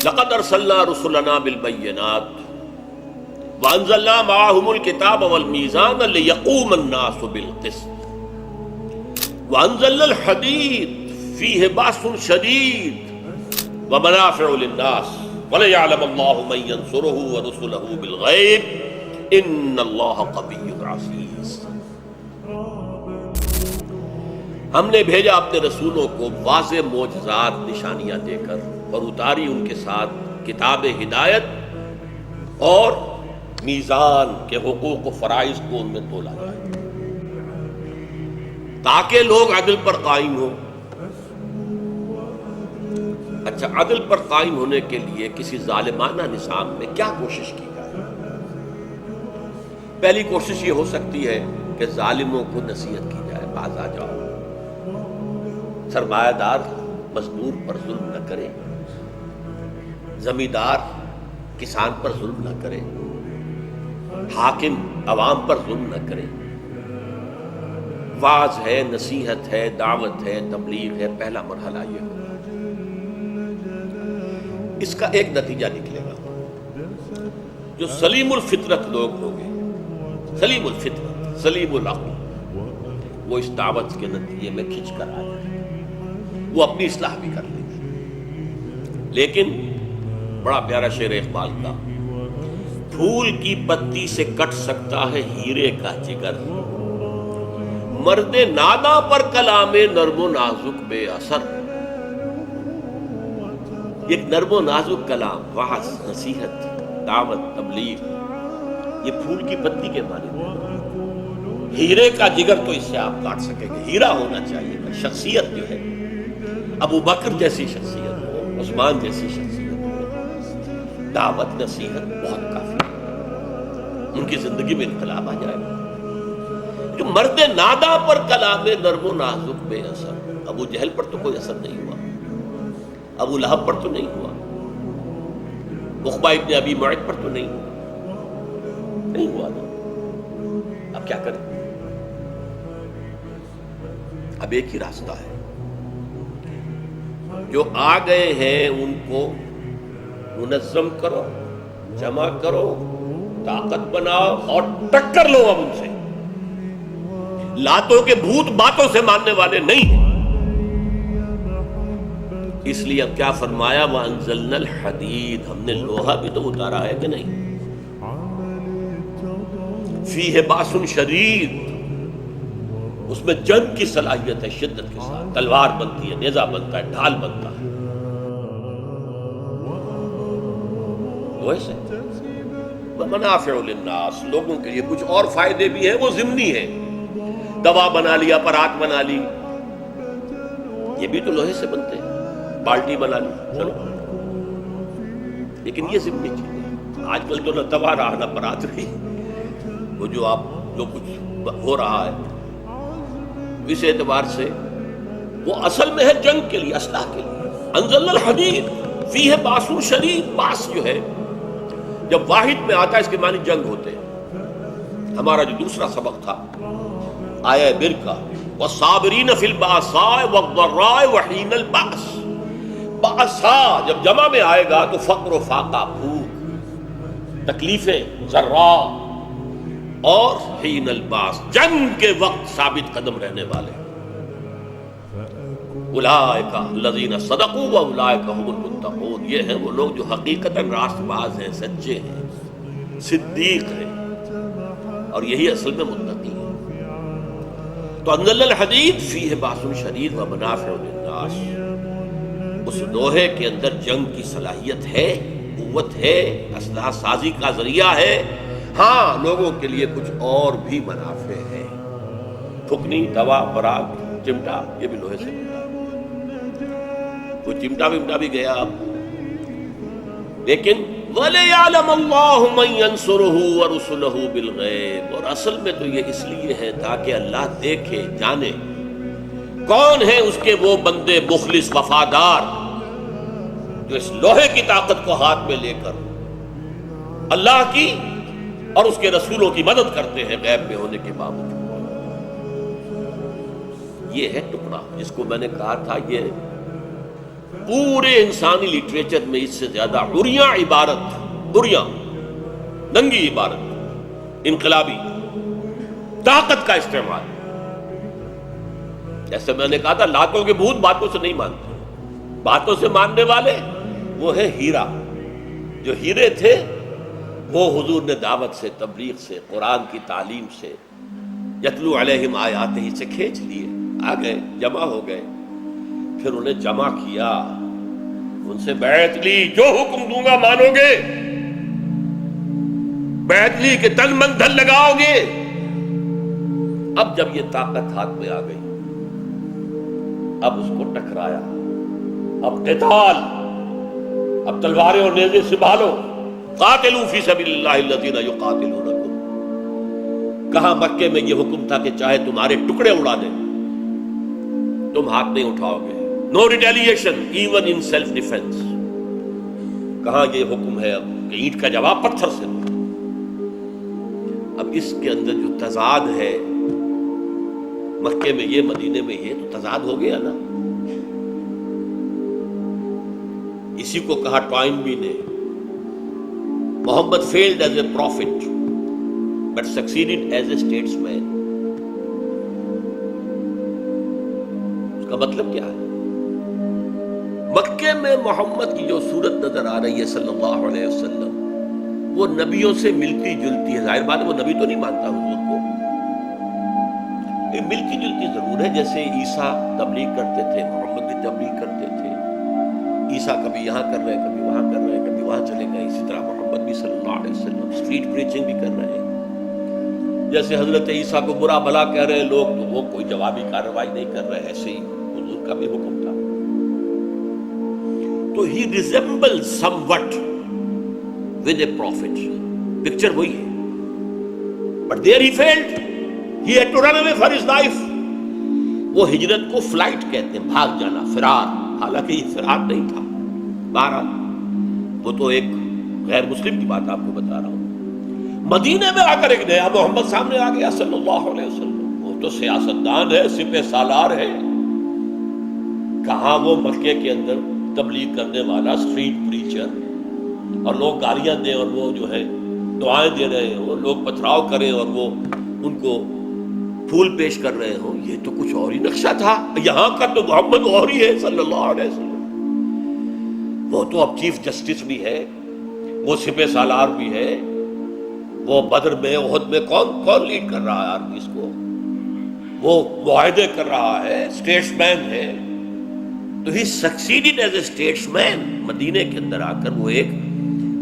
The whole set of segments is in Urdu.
لقد ارسلنا رسلنا بالبينات وانزلنا معهم الكتاب والميزان ليقوم الناس بالقسط وانزلنا الحديد فيه بأس شديد ومنافع للناس وليعلم الله من ينصره ورسله بالغيب ان الله قوي عزيز۔ ہم نے بھیجا اپنے رسولوں کو واضح معجزات نشانیاں دے کر اور اتاری ان کے ساتھ کتاب ہدایت اور میزان کے حقوق و فرائض کو ان میں تولا جائے تاکہ لوگ عدل پر قائم ہوں۔ اچھا، عدل پر قائم ہونے کے لیے کسی ظالمانہ نظام میں کیا کوشش کی جائے؟ پہلی کوشش یہ ہو سکتی ہے کہ ظالموں کو نصیحت کی جائے، باز آ جاؤ، سرمایہ دار مزدور پر ظلم نہ کرے، زمیندار کسان پر ظلم نہ کرے، حاکم عوام پر ظلم نہ کرے۔ واعظ ہے، نصیحت ہے، دعوت ہے، تبلیغ ہے، پہلا مرحلہ یہ ہوگا۔ اس کا ایک نتیجہ نکلے گا، جو سلیم الفطرت لوگ ہوں گے، سلیم الفطرت، سلیم العقل، وہ اس دعوت کے نتیجے میں کھنچ کر آ جائے، وہ اپنی اصلاح بھی کر لیں گے۔ لیکن بڑا پیارا شعر اقبال کا، پھول کی پتی سے کٹ سکتا ہے ہیرے کا جگر، مرد ناداں پر کلام نرم و نازک بے اثر۔ ایک نرم و نازک کلام، وعظ، نصیحت، دعوت، تبلیغ، یہ پھول کی پتی کے معنی میں۔ ہیرے کا جگر تو اس سے آپ کاٹ سکیں گے، ہیرا ہونا چاہیے، شخصیت جو ہے ابو بکر جیسی شخصیت ہو، عثمان جیسی شخصیت ہو، دعوت، نصیحت بہت کافی ہے، ان کی زندگی میں انقلاب آ جائے گا۔ جو مرد ناداں پر کلام نرم و نازک بے اثر، ابو جہل پر تو کوئی اثر نہیں ہوا، ابو لہب پر تو نہیں ہوا، عقبہ ابن ابی معیط پر تو نہیں ہوا نا۔ اب کیا کریں؟ اب ایک ہی راستہ ہے، جو آ گئے ہیں ان کو منظم کرو، جمع کرو، طاقت بناؤ اور ٹکر لو اب ان سے۔ لاتوں کے بھوت باتوں سے ماننے والے نہیں ہیں۔ اس لیے اب کیا فرمایا، وَأَنزَلْنَا الْحَدِيدَ، ہم نے لوہا بھی تو اتارا ہے کہ نہیں، فِيهِ بَأْسٌ شَدِيدٌ، اس میں جنگ کی صلاحیت ہے، شدت کے ساتھ، تلوار بنتی ہے، نیزہ بنتا ہے، ڈھال بنتا ہے، لوہے سے۔ وَمَنَافِعُ لِلنَّاسِ، لوگوں کے لیے کچھ اور فائدے بھی ہیں، وہ ضمنی ہیں، دوا بنا لی، اپرات بنا لی، یہ بھی تو لوہے سے بنتے ہیں، بالٹی بنا لی، چلو، لیکن یہ ضمنی چیز ہے۔ آج کل تو نہ دوا رہا نہ پرات رہی، وہ جو کچھ ہو رہا ہے، اس اعتبار سے وہ اصل میں ہے جنگ کے لیے، اصلاح کے لیے۔ انزلنا الحدید فیہ باس شدید، باس جو ہے جب واحد میں آتا ہے اس کے معنی جنگ ہوتے ہیں۔ ہمارا جو دوسرا سبق تھا آیہ بر کا، والصابرین فی الباساء والضراء وحین البأس، باسا جب جمع میں آئے گا تو فقر و فاقہ، بھوک، تکلیفیں، ضراء، اور حین الباس جنگ کے وقت ثابت قدم رہنے والے۔ اولئک الذین صدقوا واولئک هم المتقون، یہ ہیں وہ لوگ جو حقیقتاً راست باز ہیں، سچے ہیں، صدیق ہیں، اور یہی اصل میں متقی ہیں۔ تو انزلنا الحدید فیہ باس شدید ومنافع للناس، اس لوہے کے اندر جنگ کی صلاحیت ہے، قوت ہے، اسلحہ سازی کا ذریعہ ہے۔ ہاں، لوگوں کے لیے کچھ اور بھی منافع ہے، پھکنی، دوا، پراگ، چمٹا، یہ بھی لوہے سے بنتا ہے، کوئی چمٹا ومٹا بھی گیا اب، لیکن وَلِيَعْلَمَ اللَّهُ مَن يَنصُرُهُ وَرُسُلَهُ بِالْغَيْبِ، اور اصل میں تو یہ اس لیے ہے تاکہ اللہ دیکھے، جانے کون ہے اس کے وہ بندے مخلص، وفادار، جو اس لوہے کی طاقت کو ہاتھ میں لے کر اللہ کی اور اس کے رسولوں کی مدد کرتے ہیں غیب میں ہونے کے باوجود۔ یہ ہے ٹکڑا جس کو میں نے کہا تھا، یہ پورے انسانی لٹریچر میں اس سے زیادہ عریاں عبارت، عریاں ننگی عبارت، انقلابی طاقت کا استعمال. جیسے میں نے کہا تھا لاتوں کے بھوت باتوں سے نہیں مانتے، باتوں سے ماننے والے وہ ہے ہیرا. جو ہیرے تھے وہ حضور نے دعوت سے، تبلیغ سے، قرآن کی تعلیم سے، یتلو علیہم آیاتہ سے کھینچ لیے، آ گئے، جمع ہو گئے. پھر انہیں جمع کیا، ان سے بیعت لی، جو حکم دوں گا مانو گے، بیعت لی کہ تن من دھن لگاؤ گے. اب جب یہ طاقت ہاتھ میں آ گئی، اب اس کو ٹکرایا، اب قتال، اب تلواریں اور نیزے سنبھالو. قاتلوا فی سبیل اللہ الذین یقاتلونکم. کہاں مکے میں یہ حکم تھا کہ چاہے تمہارے ٹکڑے اڑا دیں تم ہاتھ نہیں اٹھاؤ گے. No retaliation even in self defence. کہاں یہ حکم ہے اب کہ اینٹ کا جواب پتھر سے دو. اب اس کے اندر جو تضاد ہے، مکے میں یہ، مدینے میں یہ، تو تضاد ہو گیا نا. اسی کو کہا ٹوائنبی نے، محمد failed as a prophet but succeeded as a statesman. اس کا مطلب کیا ہے؟ مکے میں محمد کی جو صورت نظر آ رہی ہے صلی اللہ علیہ وسلم، وہ نبیوں سے ملتی جلتی ہے. ظاہر بات ہے وہ نبی تو نہیں مانتا حضور کو، ملتی جلتی ضرور ہے. جیسے عیسیٰ تبلیغ کرتے تھے، محمد بھی تبلیغ کرتے تھے. عیسیٰ کبھی یہاں کر رہے ہیں، کبھی وہاں کر رہے ہیں، کبھی وہاں چلے گئے. اسی طرح محمد بھی صلی اللہ علیہ وسلم اسٹریٹ پریچنگ بھی کر رہے ہیں. جیسے حضرت عیسیٰ کو برا بھلا کہہ رہے ہیں لوگ، تو وہ کوئی جوابی کارروائی نہیں کر رہے. ایسے ہی حضور کا بھی حکم تھا. تو he resembles somewhat with a prophet. Picture وہی ہے. But there he failed. He had to run away for his life. وہ ہجرت کو فلائٹ کہتے ہیں، بھاگ جانا، فرار. حالانکہ یہ فرار نہیں تھا. بہرحال وہ تو ایک غیر مسلم کی بات آپ کو بتا رہا ہوں. مدینے میں آ کر ایک نیا محمد سامنے آ گیا صلی اللہ علیہ وسلم. وہ تو سیاستدان ہے، سپہ سالار ہے. کہاں وہ مکے کے اندر تبلیغ کرنے والا اسٹریٹ پریچر، اور لوگ گالیاں دیں اور وہ جو ہے دعائیں دے رہے ہوں، لوگ پتھراؤ کریں اور وہ ان کو پھول پیش کر رہے ہوں. یہ تو کچھ اور ہی نقشہ تھا. یہاں کا تو محمد اور ہی ہے صلی اللہ علیہ وسلم. وہ تو اب چیف جسٹس بھی ہے، وہ سپہ سالار بھی ہے. وہ بدر میں، احد میں کون لیڈ کر رہا ہے آرمیز کو؟ وہ معاہدے کر رہا ہے، اسٹیٹس مین ہے. تو ہی سکسیڈڈ ایز اے اسٹیٹس مین. مدینے کے اندر آ کر وہ ایک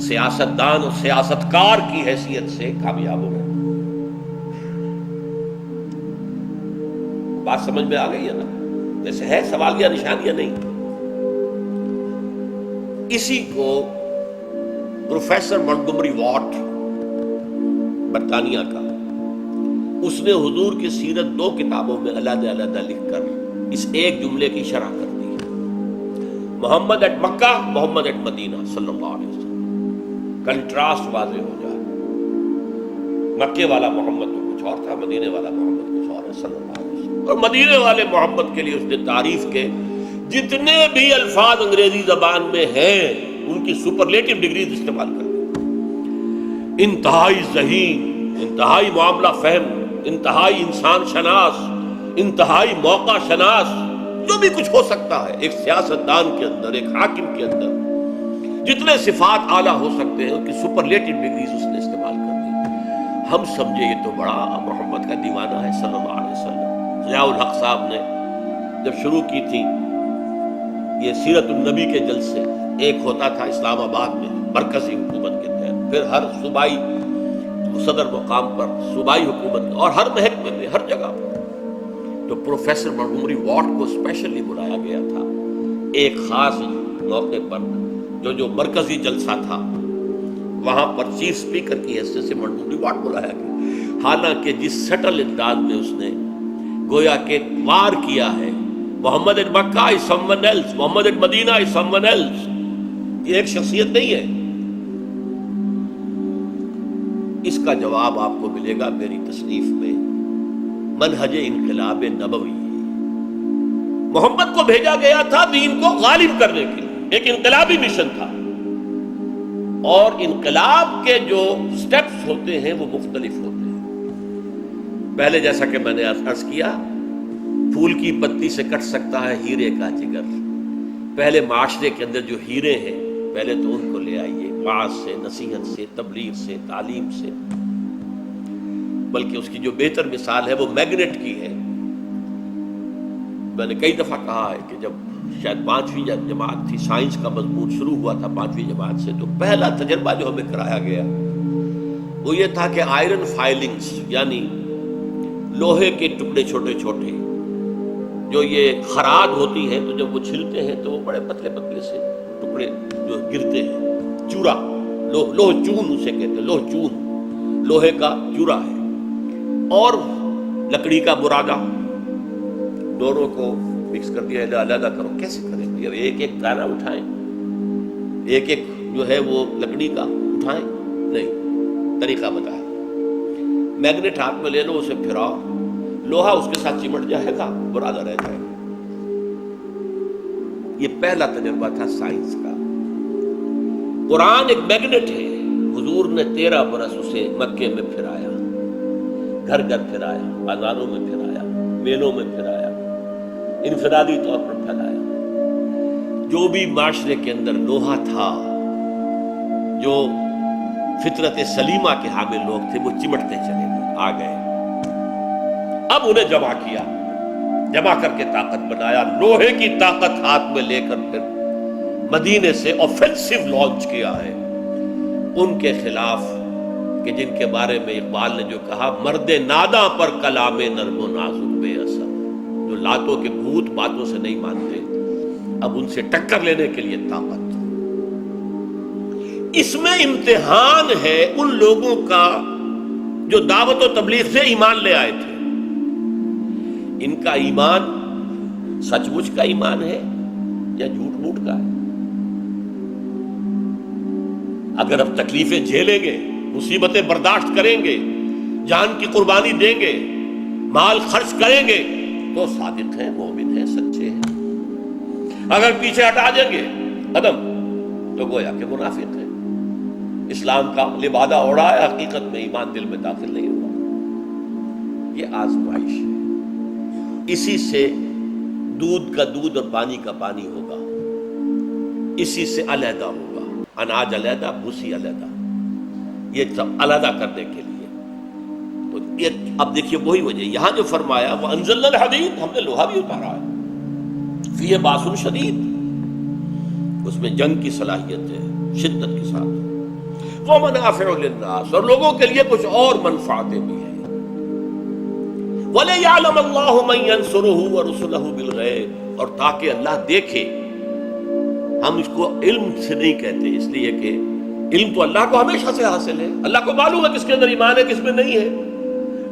سیاستدان اور سیاستکار کی حیثیت سے کامیاب ہو گئے. بات سمجھ میں آ گئی ہے نا؟ جیسے ہے سوال یا نشانیاں نہیں. اسی کو پروفیسر منٹگومری واٹ برطانیہ کا، اس نے حضور کی سیرت 2 کتابوں میں علیحدہ علیحدہ لکھ کر اس ایک جملے کی شرح کر دی. محمد ایٹ مکہ، محمد ایٹ مدینہ صلی اللہ علیہ وسلم. کنٹراسٹ واضح ہو جائے. مکے والا محمد تو کچھ اور تھا، مدینے والا محمد کچھ اور ہے صلی اللہ علیہ وسلم. اور مدینے والے محمد کے لیے اس نے تعریف کے جتنے بھی الفاظ انگریزی زبان میں ہیں ان کی سپرلیٹو ڈگریز استعمال کر دی. انتہائی ذہین، انتہائی معاملہ فہم، انتہائی انسان شناس، انتہائی موقع شناس، جو بھی کچھ ہو سکتا ہے ایک سیاستدان کے اندر، ایک حاکم کے اندر، جتنے صفات اعلیٰ ہو سکتے ہیں ان کی سپرلیٹو ڈگریز اس نے استعمال کر دی. ہم سمجھے یہ تو بڑا محمد کا دیوانہ ہے صلی اللہ علیہ وسلم. ضیاء الحق صاحب نے جب شروع کی تھی یہ سیرت النبی کے جلسے، ایک ہوتا تھا اسلام آباد میں مرکزی حکومت کے تحت، پھر ہر صوبائی صدر مقام پر صوبائی حکومت، اور ہر محکمے میں، ہر جگہ پر. تو پروفیسر منٹگومری واٹ کو اسپیشلی بلایا گیا تھا ایک خاص موقع پر. جو مرکزی جلسہ تھا وہاں پر چیف سپیکر کی حیثیت سے منٹگومری واٹ بلایا گیا. حالانکہ جس سٹل انداز میں اس نے گویا کہ وار کیا ہے، Muhammad at Makkah is someone else, Muhammad at Madinah is someone else, یہ ایک شخصیت نہیں ہے. اس کا جواب آپ کو ملے گا میری تصنیف میں، منہج انقلاب نبوی. محمد کو بھیجا گیا تھا دین کو غالب کرنے کے لیے، ایک انقلابی مشن تھا، اور انقلاب کے جو سٹیپس ہوتے ہیں وہ مختلف ہوتے ہیں۔ پہلے جیسا کہ میں نے عرض کیا، پھول کی پتی سے کٹ سکتا ہے ہیرے کا جگر۔ پہلے معاشرے کے اندر جو ہیرے ہیں پہلے تو ان کو لے آئیے، وعظ سے، نصیحت سے، تبلیغ سے، تعلیم سے۔ بلکہ اس کی جو بہتر مثال ہے وہ میگنیٹ کی ہے۔ میں نے کئی دفعہ کہا ہے کہ جب شاید 5ویں جماعت تھی، سائنس کا مضمون شروع ہوا تھا 5ویں جماعت سے، تو پہلا تجربہ جو ہمیں کرایا گیا وہ یہ تھا کہ آئرن فائلنگز، یعنی لوہے کے ٹکڑے چھوٹے چھوٹے جو یہ خراد ہوتی ہیں، تو جب وہ چھلتے ہیں تو وہ بڑے پتلے پتلے سے ٹکڑے جو گرتے ہیں، چورا، لوہ چون اسے کہتے ہیں، لوہ چون لوہے کا چورا ہے، اور لکڑی کا برادہ، دونوں کو مکس کر دیا، علیحدہ کرو۔ کیسے کریں گے؟ ایک ایک دانہ اٹھائیں، ایک ایک جو ہے وہ لکڑی کا اٹھائیں؟ نہیں، طریقہ بتایا۔ میگنیٹ ہاتھ میں لے لو، اسے پھراؤ، لوہا اس کے ساتھ چمٹ جائے گا، برادہ رہ جائے گا۔ یہ پہلا تجربہ تھا سائنس کا۔ قرآن ایک میگنیٹ ہے، حضور نے 13 برس اسے مکے میں پھرایا، گھر گھر پھرایا، بازاروں میں پھرایا، میلوں میں پھرایا، انفرادی طور پر پھیلایا۔ جو بھی معاشرے کے اندر لوہا تھا، جو فطرت سلیمہ کے حامل لوگ تھے، وہ چمٹتے چلے گئے، آ گئے۔ اب انہیں جمع کیا، جمع کر کے طاقت بنایا، لوہے کی طاقت ہاتھ میں لے کر پھر مدینے سے آفینسو لانچ کیا ہے ان کے خلاف، کہ جن کے بارے میں اقبال نے جو کہا، مرد ناداں پر کلام نرم و نازک بے اثر، جو لاتوں کے بھوت باتوں سے نہیں مانتے، اب ان سے ٹکر لینے کے لیے طاقت۔ اس میں امتحان ہے ان لوگوں کا جو دعوت و تبلیغ سے ایمان لے آئے تھے۔ ان کا ایمان سچ مچ کا ایمان ہے یا جھوٹ موٹ کا ہے؟ اگر اب تکلیفیں جھیلیں گے، مصیبتیں برداشت کریں گے، جان کی قربانی دیں گے، مال خرچ کریں گے، تو صادق ہیں، مومن ہیں، سچے ہیں۔ اگر پیچھے ہٹا دیں گے قدم، تو گویا کہ منافق ہیں، اسلام کا لبادہ اوڑھا ہے، حقیقت میں ایمان دل میں داخل نہیں ہوا۔ یہ آزمائش ہے، اسی سے دودھ کا دودھ اور پانی کا پانی ہوگا، اسی سے علیحدہ ہوگا، اناج علیحدہ، بھوسی علیحدہ، یہ سب علیحدہ کرنے کے لیے۔ تو یہ اب دیکھیے وہی وجہ، یہاں جو فرمایا وہ انزلنا الحدید، ہم نے لوہا بھی اتارا ہے، فیہ باس شدید، اس میں جنگ کی صلاحیت ہے شدت کے ساتھ، ومنافع للناس، اور لوگوں کے لیے کچھ اور منفعتیں بھی ہیں۔ وَلِيَعْلَمَ اللَّهُ مَن يَنصُرُهُ وَرُسُلَهُ بِالْغَيْبِ، اور تاکہ اللہ دیکھے۔ ہم اس کو علم سے نہیں کہتے، اس لیے کہ علم تو اللہ کو ہمیشہ سے حاصل ہے، اللہ کو معلوم ہے کس کے اندر ایمان ہے، کس میں نہیں ہے،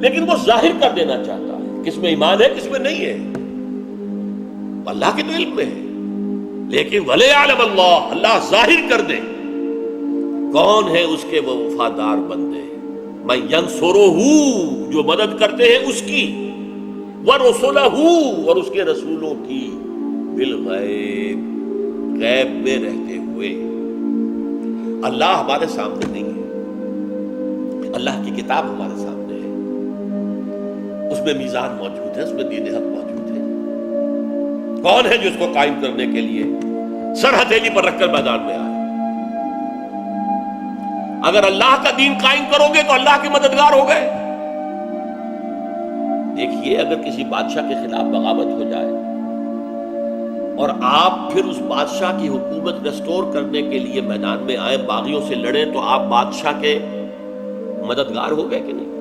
لیکن وہ ظاہر کر دینا چاہتا ہے کس میں ایمان ہے، کس میں نہیں ہے۔ اللہ کے تو علم میں ہے، لیکن وَلِيَعْلَمَ اللَّهُ، اللہ ظاہر کر دے کون ہے اس کے وہ وفادار بندے، مَن يَنصُرُهُ، جو مدد کرتے ہیں اس کی، وَرُسُلَهُ، اور اس کے رسولوں کی، بالغیب، غیب میں رہتے ہوئے۔ اللہ ہمارے سامنے نہیں ہے، اللہ کی کتاب ہمارے سامنے ہے، اس میں میزان موجود ہے، اس میں دین حق موجود ہے۔ کون ہے جو اس کو قائم کرنے کے لیے سر ہتھیلی پر رکھ کر میدان میں آئے؟ اگر اللہ کا دین قائم کرو گے تو اللہ کے مددگار ہو گئے۔ دیکھیے، اگر کسی بادشاہ کے خلاف بغاوت ہو جائے اور آپ پھر اس بادشاہ کی حکومت ریسٹور کرنے کے لیے میدان میں آئے، باغیوں سے لڑیں، تو آپ بادشاہ کے مددگار ہو گئے کہ نہیں؟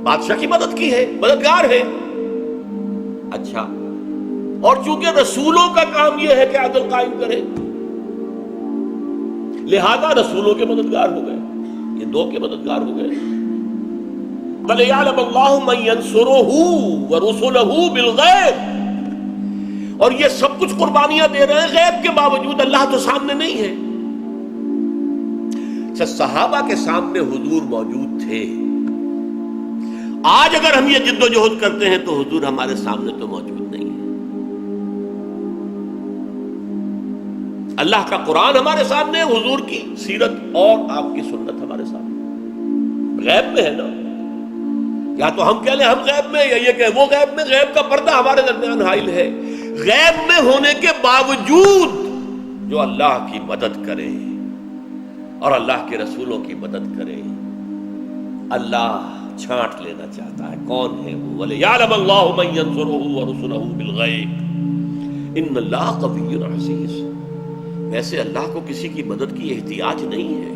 بادشاہ کی مدد کی ہے، مددگار ہے۔ اچھا، اور چونکہ رسولوں کا کام یہ ہے کہ عدل قائم کرے، لہذا رسولوں کے مددگار ہو گئے، یہ دو کے مددگار ہو گئے۔ وَلِيَعْلَمَ اللَّهُ مَن يَنصُرُهُ وَرُسُلَهُ بِالْغَيْبِ، اور یہ سب کچھ قربانیاں دے رہے ہیں غیب کے باوجود، اللہ تو سامنے نہیں ہے۔ صحابہ کے سامنے حضور موجود تھے، آج اگر ہم یہ جد و جہد کرتے ہیں تو حضور ہمارے سامنے تو موجود نہیں ہے، اللہ کا قرآن ہمارے سامنے ہے، حضور کی سیرت اور آپ کی سنت ہمارے سامنے، غیب میں ہے نا، یا تو ہم کہہ لیں ہم غیب میں، یا یہ کہ وہ غیب میں، غیب کا پردہ ہمارے درمیان حائل ہے۔ غیب میں ہونے کے باوجود جو اللہ کی مدد کرے اور اللہ کے رسولوں کی مدد کرے، اللہ چھانٹ لینا چاہتا ہے کون ہے وہ۔ وَلِيَعْلَمَ اللَّهُ مَن يَنصُرُهُ وَرُسُلَهُ بِالْغَيْبِ إِنَّ اللَّهَ قَوِيٌّ عَزِيزٌ۔ ویسے اللہ کو کسی کی مدد کی احتیاج نہیں ہے،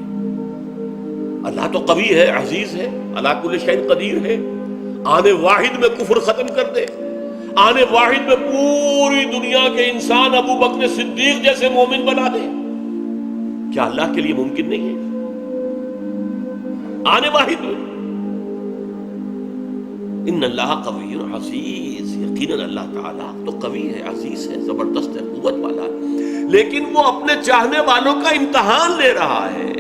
اللہ تو قوی ہے، عزیز ہے، علی کل شیء قدیر ہے، آنے واحد میں کفر ختم کر دے، آنے واحد میں پوری دنیا کے انسان ابو بکر صدیق جیسے مومن بنا دے، کیا اللہ کے لیے ممکن نہیں ہے؟ آنے واحد میں ان اللہ قوی عزیز، یقیناً اللہ تعالیٰ تو قوی ہے، عزیز ہے، زبردست ہے، قوت والا ہے، لیکن وہ اپنے چاہنے والوں کا امتحان لے رہا ہے۔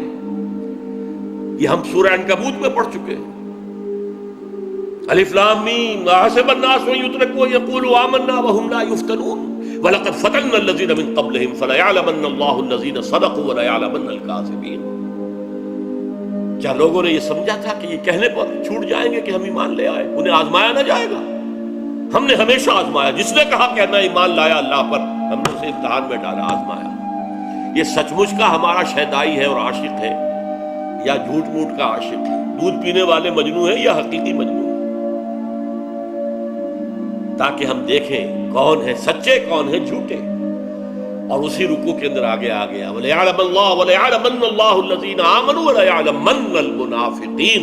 یہ ہم سورہ عنکبوت میں پڑھ چکے ہیں، الف لام میم احسب الناس ان یترکوا یقولوا آمنا وهم لا یفتنون ولقد فتنا الذین من قبلهم فلیعلمن اللہ الذین صدقوا ولیعلمن الکاذبین۔ کیا لوگوں نے یہ سمجھا تھا کہ یہ کہنے پر چھوٹ جائیں گے کہ ہم ایمان لے آئے، انہیں آزمایا نہ جائے گا؟ ہم نے ہمیشہ آزمایا، جس نے کہا کہ میں ایمان لایا اللہ پر، ہم نے اسے امتحان میں ڈالا، آزمایا۔ یہ سچ مچ کا ہمارا شیدائی ہے اور عاشق ہے، یا جھوٹ موٹ کا عاشق ہے، دودھ پینے والے مجنو ہے یا حقیقی مجنو ہے، تاکہ ہم دیکھیں کون ہے سچے کون ہے جھوٹے۔ اور اسی رکوع کے اندر آگے آ گیا وَلِيَعْلَمَ اللَّهُ وَلِيَعْلَمَنَّ اللَّهُ الَّذِينَ آمَنُوا وَلَيَعْلَمَنَّ الْمُنَافِقِينَ۔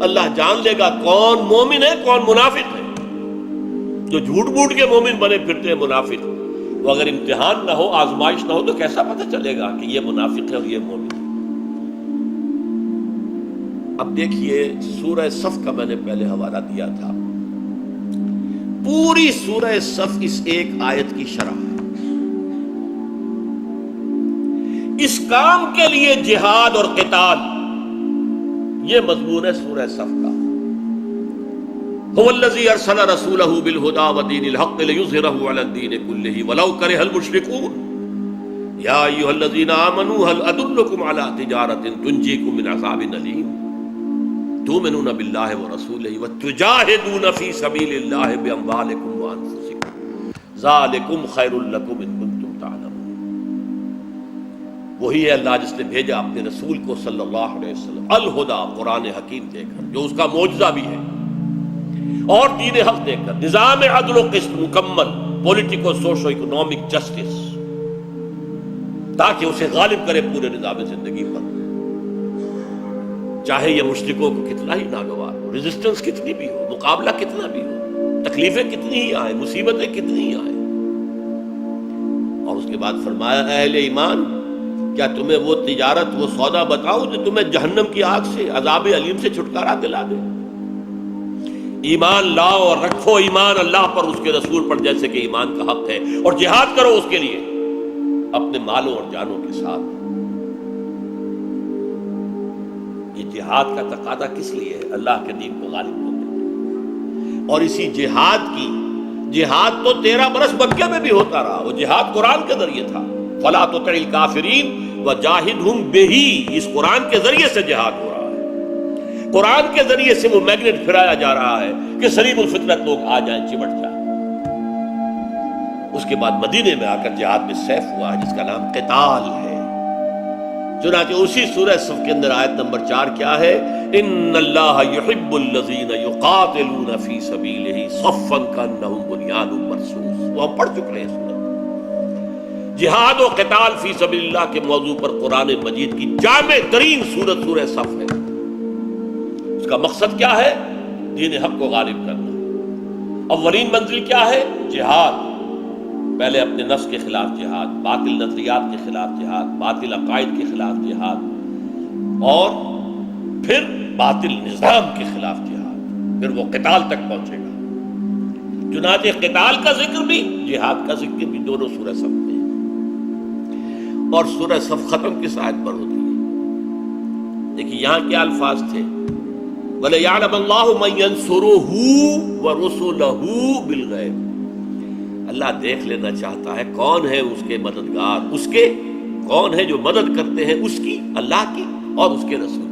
اللہ جان لے گا کون مومن ہے کون منافق ہے۔ جو جھوٹ موٹ کے مومن بنے پھرتے ہیں منافق، وہ اگر امتحان نہ ہو، آزمائش نہ ہو، تو کیسا پتہ چلے گا کہ یہ منافق ہے اور یہ مومن ہے؟ اب دیکھیے سورہ صف کا میں نے پہلے حوالہ دیا تھا، پوری سورہ صف اس ایک آیت کی شرح ہے۔ اس کام کے لیے جہاد اور قتال، یہ مضمون ہے سورہ صف کا۔ هو الذی ارسل رسولہ بالہدی ودین الحق لیظہرہ علی الدین کلہ ولو کرہ المشرکون یا ایھا الذین آمنوا هل ادلکم علی تجارۃ تنجیکم من عذاب الیم تؤمنون باللہ ورسولہ وتجاہدون فی سبیل اللہ باموالکم وانفسکم ذالکم خیر لکم ان کنتم تعلمون۔ وہی ہے اللہ جس نے بھیجا اپنے رسول کو صلی اللہ علیہ وسلم الہدا، قرآن حکیم دے کر، جو اس کا معجزہ بھی ہے، اور دین حق دے کر، نظام عدل و قسط مکمل، پولیٹیکو سوشو اکنامک جسٹس، تاکہ اسے غالب کرے پورے نظام زندگی پر، چاہے یہ مشرکوں کو کتنا ہی ناگوار ہو، ریزسٹنس کتنی بھی ہو، مقابلہ کتنا بھی ہو، تکلیفیں کتنی ہی آئیں، مصیبتیں کتنی ہی آئیں۔ اور اس کے بعد فرمایا اہل ایمان، کیا تمہیں وہ تجارت، وہ سودا بتاؤں جو تمہیں جہنم کی آگ سے، عذاب علیم سے چھٹکارا دلا دے؟ ایمان لاؤ اور رکھو ایمان اللہ پر، اس کے رسول پر، جیسے کہ ایمان کا حق ہے، اور جہاد کرو اس کے لیے اپنے مالوں اور جانوں کے ساتھ۔ یہ جہاد کا تقاضا کس لیے ہے؟ اللہ کے دین کو غالب کرنے، اور اسی جہاد تو 13 برس مکے میں بھی ہوتا رہا، وہ جہاد قرآن کے ذریعے تھا۔ فَلَا تُطِعِ الْكَافِرِينَ وَجَاهِدْهُمْ بِهِ، اس قرآن کے ذریعے سے جہاد ہو رہا ہے، قرآن کے ذریعے سے وہ میگنیٹ پھرایا جا رہا ہے کہ سلیم الفطرت لوگ آ جائیں، چمٹ جائیں۔ اس کے بعد مدینے میں آ کر جہاد میں سیف ہوا ہے، جس کا نام قتال ہے۔ چنانچہ اسی سورہ صف کے اندر آیت نمبر 4 کیا ہے؟ ان اللہ یحب الذین یقاتلون فی سبیلہ صفا کانہم بنیان مرصوص۔ وہ ہم پڑھ چکے ہیں، جہاد و قتال فی سبیل اللہ کے موضوع پر قرآن مجید کی جامع ترین سورت سورہ صف ہے۔ اس کا مقصد کیا ہے؟ دین حق کو غالب کرنا۔ اولین منزل کیا ہے؟ جہاد۔ پہلے اپنے نفس کے خلاف جہاد، باطل نظریات کے خلاف جہاد، باطل عقائد کے خلاف جہاد، اور پھر باطل نظام کے خلاف جہاد، پھر وہ قتال تک پہنچے گا۔ چنانچہ قتال کا ذکر بھی، جہاد کا ذکر بھی، دونوں سورہ صف میں۔ اور سورہ صف ختم کس آیت پر ہوتی ہے؟ دیکھیے یہاں کیا الفاظ تھے؟ وَلَيَعْلَمَ اللَّهُ مَن يَنصُرُهُ وَرُسُلَهُ بِالْغَيْبِ، اللہ دیکھ لینا چاہتا ہے کون ہے اس کے مددگار، اس کے کون ہے جو مدد کرتے ہیں اس کی، اللہ کی اور اس کے رسول